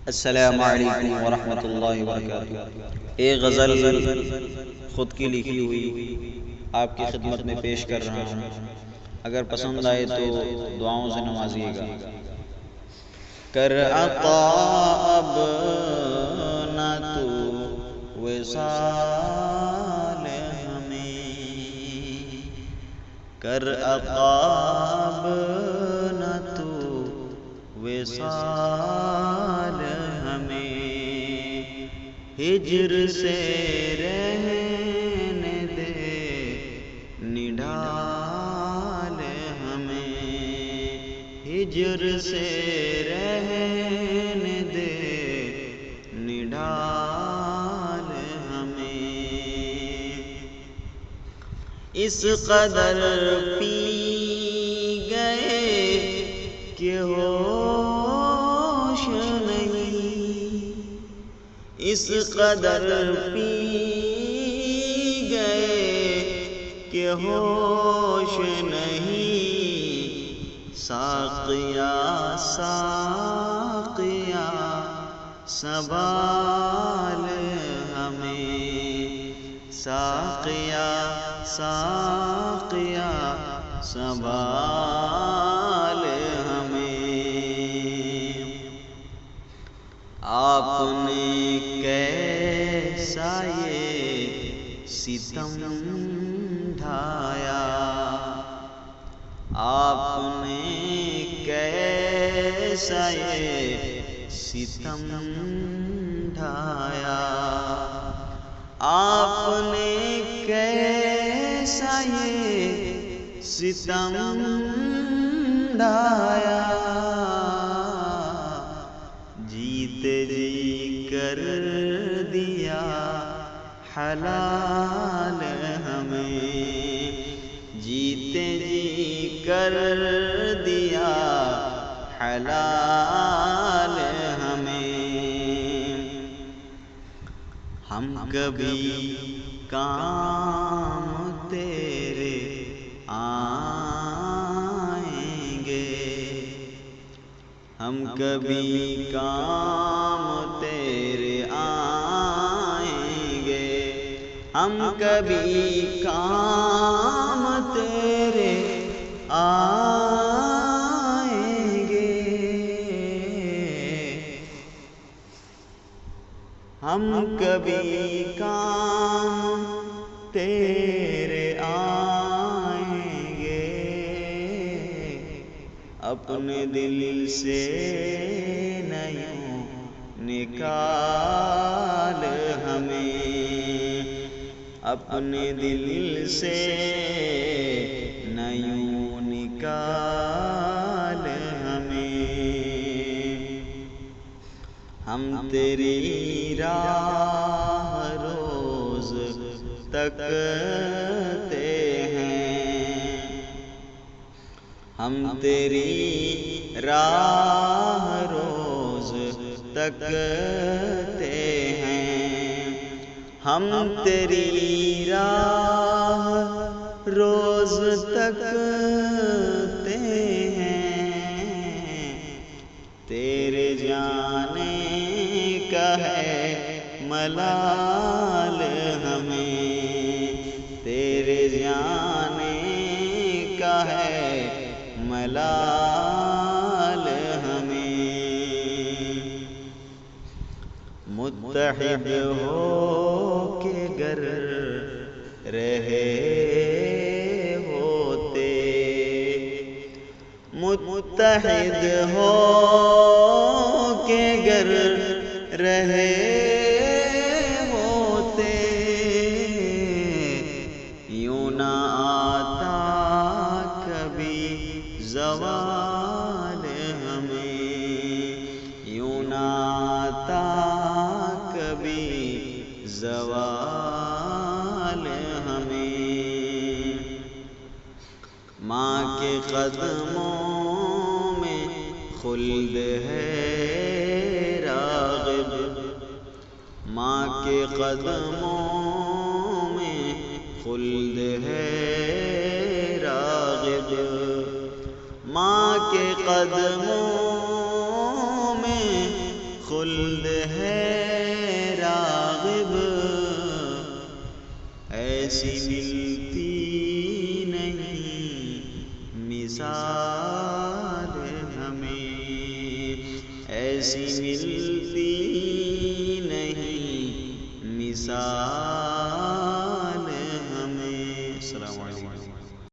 السلام علیکم ورحمۃ اللہ وبرکاتہ۔ ایک غزل خود کی لکھی ہوئی آپ کی خدمت میں پیش کر رہا ہوں، اگر پسند آئے تو دعاؤں سے نوازیے گا۔ کر عطا اب نہ تو وصال ہمیں، کر عطا اب نہ تو وصال ہمیں، ہجر سے رہنے دے نڈال ہمیں، ہجر سے رہنے دے نڈال ہمیں، اس قدر پی گئے کہ ہوش نہیں، اس قدر پی گئے کہ ہوش نہیں، ساقیا ساقیا سنبھال ہمیں، ساقیا ساقیا سنبھال ہمیں، آپ نے کیسا یہ ستم ڈھایا، آپ نے کیسا یہ ستم ڈھایا، آپ نے کیسا یہ ستم ڈھایا، جیتے جی کر دیا حلال ہمیں، جیتے جی کر دیا حلال ہمیں، ہم کبھی کام تیرے آئیں گے، ہم کبھی کام تیرے آئیں گے، ہم کبھی کام تیرے آئیں گے، ہم کبھی کام تیرے آئیں گے، اپنے دل سے نہیں نکال ہمیں، اپنے دل سے نہیں نکال ہمیں، ہم تیری راہ روز تکتے ہیں، ہم تیری راہ روز تکتے ہیں، ہم تیری راہ روز تکتے ہیں، تیرے جانے کا ہے ملال ہمیں، تیرے جانے کا ہے ملال ہمیں، متحد ہو کے گر رہے ہوتے، متحد ہو کے گر رہے ہوتے، یوں نہ آتا کبھی زوال ہمیں، یوں نہ آتا کبھی زوال ہمیں، ماں کے قدموں میں خلد ہے راغب، ماں کے قدموں میں خلد ہے راغب، ماں کے قدموں میں خلد ایسی ملتی نہیں مثال ہمیں، ایسی ملتی نہیں مثال